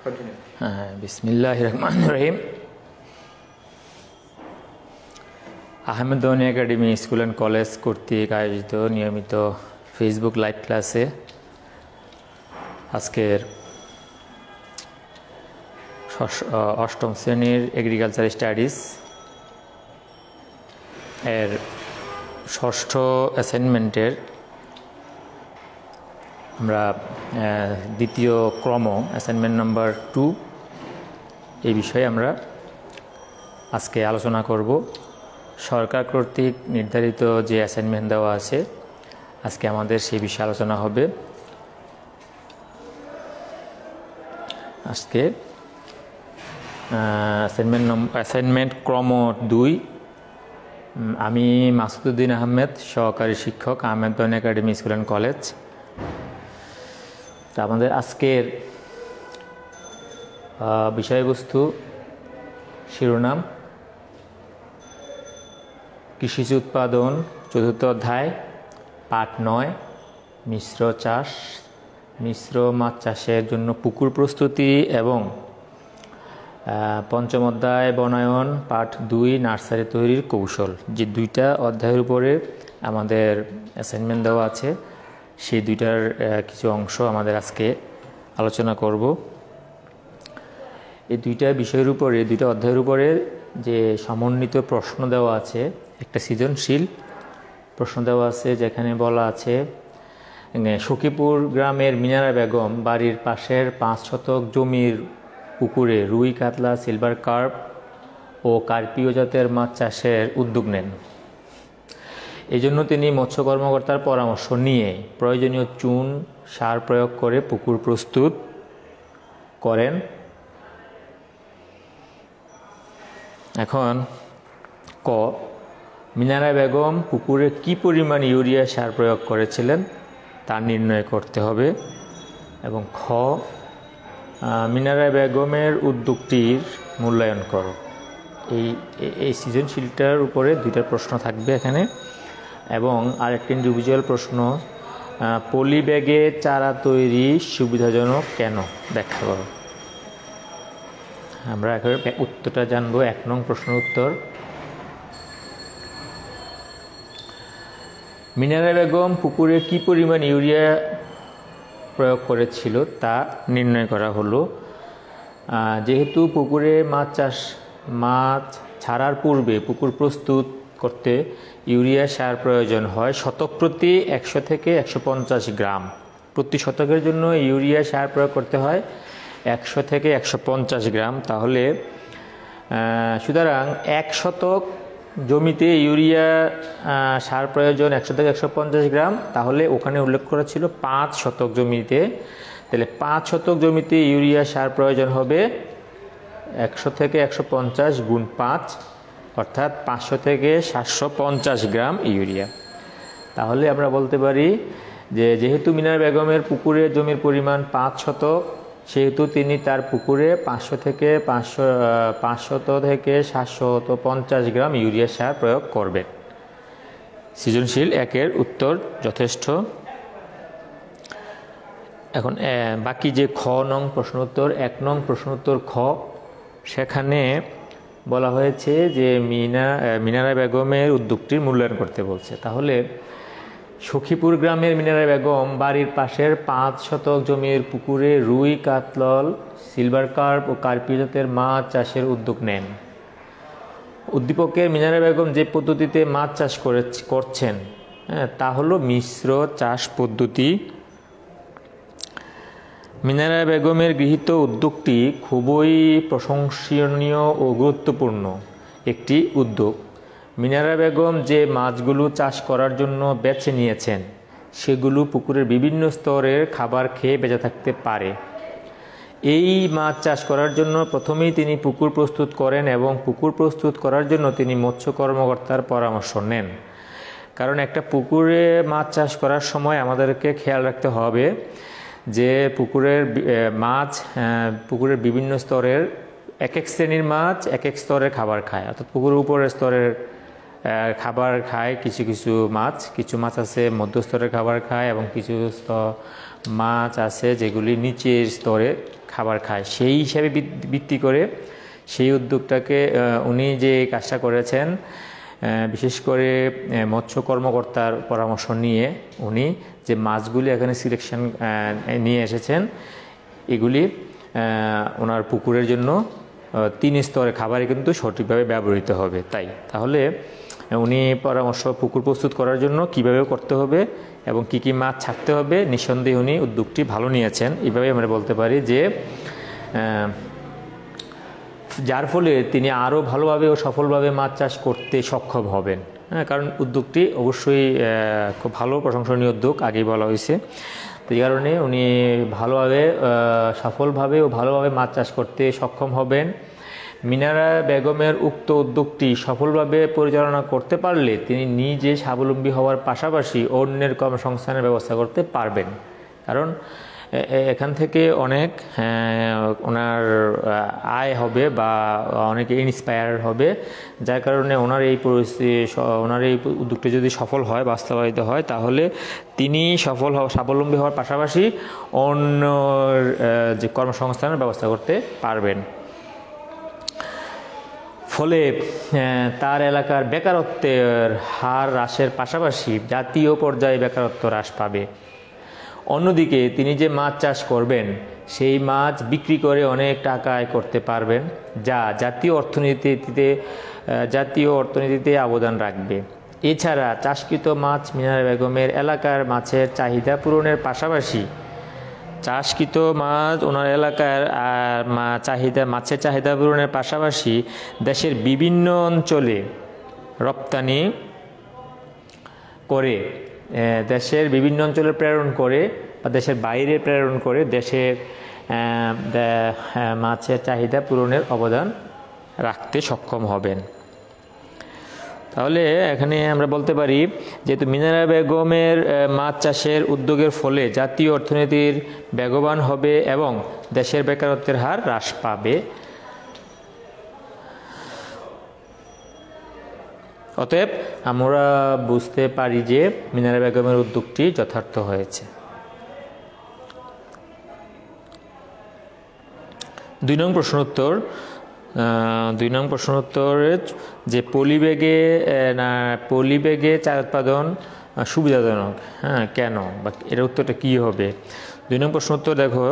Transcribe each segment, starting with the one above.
Continue. Bismillahirrahmanirrahim. আহমেদনী academy school and college কর্তৃক আয়োজিত নিয়মিত ফেসবুক লাইভ ক্লাসে আজকের অষ্টম শ্রেণীর এগ্রিকালচার স্টাডিজ এর ষষ্ঠ অ্যাসাইনমেন্টের আমরা দ্বিতীয় ক্রম অ্যাসাইনমেন্ট নাম্বার 2 এই বিষয়ে আমরা আজকে আলোচনা করব। সরকার কর্তৃক নির্ধারিত যে অ্যাসাইনমেন্ট দেওয়া আছে আজকে আমাদের সেই বিষয়ে আলোচনা হবে। আজকে অ্যাসাইনমেন্ট ক্রম 2 আমি মাসুদুদ্দিন আহমেদ, সহকারী শিক্ষক, আহমেদনী একাডেমি স্কুল অ্যান্ড কলেজ। তা আমাদের আজকের বিষয়বস্তু শিরোনাম কৃষিজ উৎপাদন, চতুর্থ অধ্যায়, পাঠ 9 মিশ্র চাষ, মিশ্র মাছ চাষের জন্য পুকুর প্রস্তুতি, এবং পঞ্চম অধ্যায় বনায়ন, পাঠ 2 নার্সারি তৈরির কৌশল। যে দুইটা অধ্যায়ের উপরে আমাদের অ্যাসাইনমেন্ট দেওয়া আছে সেই দুইটার কিছু অংশ আমাদের আজকে আলোচনা করব। এই দুইটা বিষয়ের উপরে, দুইটা অধ্যায়ের উপরে যে সমন্বিত প্রশ্ন দেওয়া আছে, একটা সৃজনশীল প্রশ্ন দেওয়া আছে যেখানে বলা আছে সখীপুর গ্রামের মিনারা বেগম বাড়ির পাশের 5 শতক জমির পুকুরে রুই, কাতলা, সিলভার কার্প ও কার্পিও জাতের মাছ চাষের উদ্যোগ নেন। এই জন্য তিনি মৎস্য কর্মকর্তার পরামর্শ নিয়ে প্রয়োজনীয় চুন সার প্রয়োগ করে পুকুর প্রস্তুত করেন। এখন ক, মিনারা বেগম পুকুরে কি পরিমাণ ইউরিয়া সার প্রয়োগ করেছিলেন তা নির্ণয় করতে হবে। এবং খ, মিনারা বেগমের উদ্যোগটির মূল্যায়ন করো। এই সৃজনশীলটার উপরে দুইটা প্রশ্ন থাকবে এখানে। এবং আরেকটি ইন্ডিভিজুয়াল প্রশ্ন, পলি ব্যাগে চারা তৈরি সুবিধাজনক কেন, ব্যাখ্যা করো। আমরা এখন উত্তরটা জানবো। 1 নং প্রশ্নের উত্তর, মিনারা বেগম পুকুরে কি পরিমাণ ইউরিয়া প্রয়োগ করেছিল তা নির্ণয় করা হলো। যেহেতু পুকুরে মাছ ছাড়ার পূর্বে পুকুর প্রস্তুত করতে ইউরিয়া সার প্রয়োজন হয় শতক প্রতি 100 থেকে 150 গ্রাম। প্রতি শতকের জন্য ইউরিয়া সার প্রয়োগ করতে হয় 100 থেকে 150 গ্রাম। তাহলে সুতরাং 1 শতক জমিতে ইউরিয়া সার প্রয়োজন 100 থেকে 150 গ্রাম। তাহলে ওখানে উল্লেখ করা ছিল 5 শতক জমিতে। তাহলে 5 শতক জমিতে ইউরিয়া সার প্রয়োজন হবে 100 থেকে 150 গুণ 5, অর্থাৎ 500 থেকে 750 গ্রাম ইউরিয়া। তাহলে আমরা বলতে পারি যে যেহেতু মিনারা বেগমের পুকুরে জমির পরিমাণ 5 শতক, সেহেতু তিনি তার পুকুরে 500 থেকে 750 গ্রাম ইউরিয়া সার প্রয়োগ করবেন। সৃজনশীল 1-এর উত্তর যথেষ্ট। এখন বাকি যে খ নং প্রশ্ন উত্তর, 1 নং প্রশ্ন উত্তর খ, সেখানে বলা হয়েছে যে মিনারা বেগমের উদ্যোগটির মূল্যায়ন করতে বলছে। তাহলে সখীপুর গ্রামের মিনারা বেগম বাড়ির পাশের 5 শতক জমির পুকুরে রুই, কাতল, সিলভার কার্প ও কার্পিও জাতের মাছ চাষের উদ্যোগ নেন। উদ্দীপকের মিনারা বেগম যে পদ্ধতিতে মাছ চাষ করছেন তা হলো মিশ্র চাষ পদ্ধতি। মিনারা বেগমের গৃহীত উদ্যোগটি খুবই প্রশংসনীয় ও গুরুত্বপূর্ণ একটি উদ্যোগ। মিনারা বেগম যে মাছগুলো চাষ করার জন্য বেছে নিয়েছেন সেগুলো পুকুরের বিভিন্ন স্তরের খাবার খেয়ে বেঁচে থাকতে পারে। এই মাছ চাষ করার জন্য প্রথমেই তিনি পুকুর প্রস্তুত করেন এবং পুকুর প্রস্তুত করার জন্য তিনি মৎস্য কর্মকর্তার পরামর্শ নেন। কারণ একটা পুকুরে মাছ চাষ করার সময় আমাদেরকে খেয়াল রাখতে হবে যে পুকুরের বিভিন্ন স্তরের এক শ্রেণীর মাছ এক স্তরের খাবার খায়। অর্থাৎ পুকুরের উপরের স্তরের খাবার খায় কিছু মাছ আছে মধ্যস্তরের খাবার খায়, এবং কিছু মাছ আছে যেগুলি নিচের স্তরে খাবার খায়, সেই হিসাবে ভিত্তি করে সেই উদ্যোগটাকে উনি যে কাজটা করেছেন, বিশেষ করে মৎস্য কর্মকর্তার পরামর্শ নিয়ে উনি যে মাছগুলি এখানে সিলেকশন নিয়ে এসেছেন, এগুলি ওনার পুকুরের জন্য 3 স্তরের খাবারই কিন্তু সঠিকভাবে ব্যবহৃত হবে। তাহলে উনি পরামর্শ পুকুর প্রস্তুত করার জন্য কিভাবে করতে হবে এবং কি কি মাছ ছাড়তে হবে, নিঃসন্দেহে উনি উদ্যোগটি ভালো নিয়েছেন। এইভাবে আমরা বলতে পারি যে যার ফলে তিনি আরও ভালোভাবে ও সফলভাবে মাছ চাষ করতে সক্ষম হবেন। হ্যাঁ, কারণ উদ্যোগটি অবশ্যই খুব ভালো প্রশংসনীয় উদ্যোগ, আগেই বলা হয়েছে। তো এই কারণে উনি ভালোভাবে সফলভাবে ও ভালোভাবে মাছ চাষ করতে সক্ষম হবেন। মিনারা বেগমের উক্ত উদ্যোগটি সফলভাবে পরিচালনা করতে পারলে তিনি নিজে স্বাবলম্বী হওয়ার পাশাপাশি অন্যের কর্মসংস্থানের ব্যবস্থা করতে পারবেন। কারণ এখান থেকে অনেক ওনার আয় হবে বা অনেকে ইন্সপায়ার হবে, যার কারণে ওনার এই উদ্যোগটি যদি সফল হয়, বাস্তবায়িত হয়, তাহলে তিনি স্বাবলম্বী হওয়ার পাশাপাশি অন্য যে কর্মসংস্থানের ব্যবস্থা করতে পারবেন। ফলে তার এলাকার বেকারত্বের হার হ্রাসের পাশাপাশি জাতীয় পর্যায়ে বেকারত্ব হ্রাস পাবে। অন্যদিকে তিনি যে মাছ চাষ করবেন সেই মাছ বিক্রি করে অনেক টাকা আয় করতে পারবেন, যা জাতীয় অর্থনীতিতে অবদান রাখবে। এছাড়া চাষকৃত মাছ মিনারা বেগমের এলাকার মাছের চাহিদা পূরণের পাশাপাশি চাষকৃত মাছ ওনার এলাকার মাছের চাহিদা পূরণের পাশাপাশি দেশের বিভিন্ন অঞ্চলে রপ্তানি করে, দেশের বিভিন্ন অঞ্চলে প্রেরণ করে বা দেশের বাইরে প্রেরণ করে দেশের মাছের চাহিদা পূরণের অবদান রাখতে সক্ষম হবেন। তাহলে এখানে আমরা বলতে পারি যেহেতু মিনারা বেগমের মাছ চাষের উদ্যোগের ফলে জাতীয় অর্থনীতির বেগবান হবে এবং দেশের বেকারত্বের হার হ্রাস পাবে। অতএব আমরা বুঝতে পারি যে মিনারা বেগমের উদ্যোগটি যথার্থ হয়েছে। 2 নং প্রশ্ন উত্তরে যে পলিব্যাগে চারা উৎপাদন সুবিধাজনক, হ্যাঁ, কেন বা এর উত্তরটা কী হবে? 2 নং প্রশ্ন উত্তর দেখো,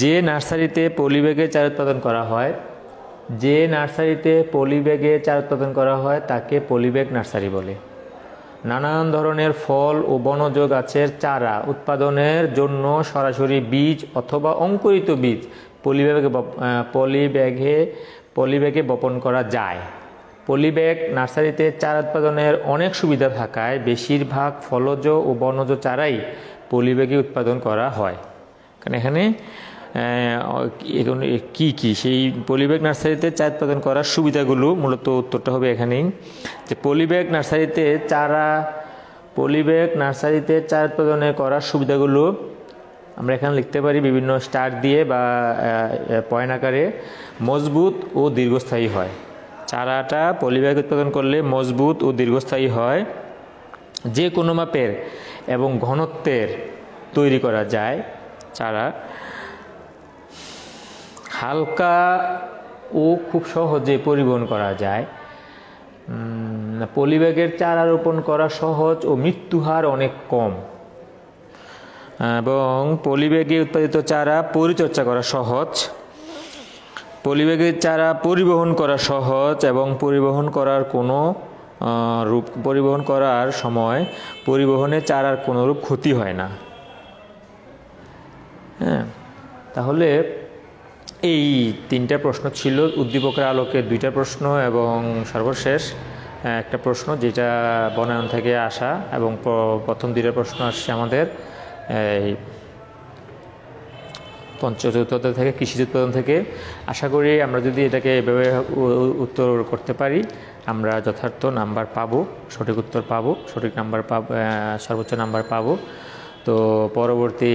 যে নার্সারিতে পলিব্যাগে চারা উৎপাদন করা হয় তাকে পলিব্যাগ নার্সারি বলে। নানান ধরনের ফল ও বনজ গাছের চারা উৎপাদনের জন্য সরাসরি বীজ অথবা অঙ্কুরিত বীজ পলিব্যাগে বপন করা যায়। পলিব্যাগ নার্সারিতে চারা উৎপাদনের অনেক সুবিধা থাকায় বেশিরভাগ ফলজ ও বনজ চারাই পলিব্যাগে উৎপাদন করা হয়। কারণ এখানে কি সেই পলিব্যাগ নার্সারিতে চারা উৎপাদন করার সুবিধাগুলো, মূলত উত্তরটা হবে এখানেই যে পলিব্যাগ নার্সারিতে চারা উৎপাদনের করার সুবিধাগুলো আমরা এখানে লিখতে পারি বিভিন্ন স্টার দিয়ে বা পয়েন্ট আকারে। মজবুত ও দীর্ঘস্থায়ী হয়, চারাটা পলিব্যাগ উৎপাদন করলে মজবুত ও দীর্ঘস্থায়ী হয়। যে কোনো মাপের এবং ঘনত্বের তৈরি করা যায় চারা। হালকা ও খুব সহজে পরিবহন করা যায়। পলিব্যাগের চারা রোপণ করা সহজ ও মৃত্যুহার অনেক কম, এবং পলিব্যাগে উৎপাদিত চারা পরিচর্যা করা সহজ। পলিব্যাগের চারা পরিবহন করা সহজ এবং পরিবহন করার সময় পরিবহনে চারার কোনো রূপ ক্ষতি হয় না। হ্যাঁ, তাহলে এই 3টা প্রশ্ন ছিল উদ্দীপকের আলোকে 2টা প্রশ্ন এবং সর্বশেষ একটা প্রশ্ন যেটা বনায়ন থেকে আসা, এবং প্রথম 2টা প্রশ্ন আসছে আমাদের এই পঞ্চচতুর্থ থেকে কৃষিজ উৎপাদন থেকে। আশা করি আমরা যদি এটাকে এভাবে উত্তর করতে পারি আমরা যথার্থ নাম্বার পাবো, সঠিক উত্তর পাবো, সঠিক নাম্বার পাবো, সর্বোচ্চ নাম্বার পাবো। তো পরবর্তী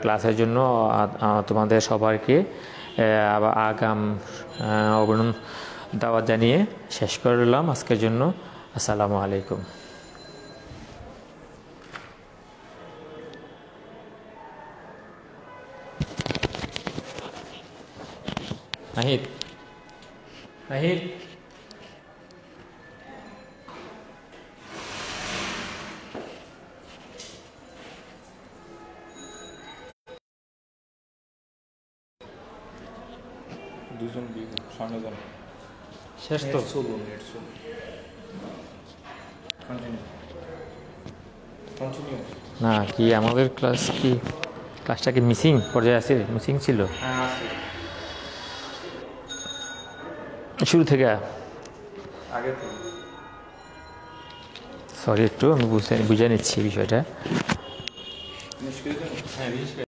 ক্লাসের জন্য তোমাদের সবাইকে আগাম অভিনন্দন দাওয়াত জানিয়ে শেষ করলাম আজকের জন্য। আসসালামু আলাইকুম। নাহিদ নাহিদ দুজন সামনে যান শেষ তো নেট সোলো কন্টিনিউ না কি আমাদের ক্লাসটা কি মিসিং পর্যায়ে আছে মিসিং ছিল হ্যাঁ শুরু থেকে আগে তো সরি একটু আমি বুঝে নিচ্ছি বিষয়টা হ্যাঁ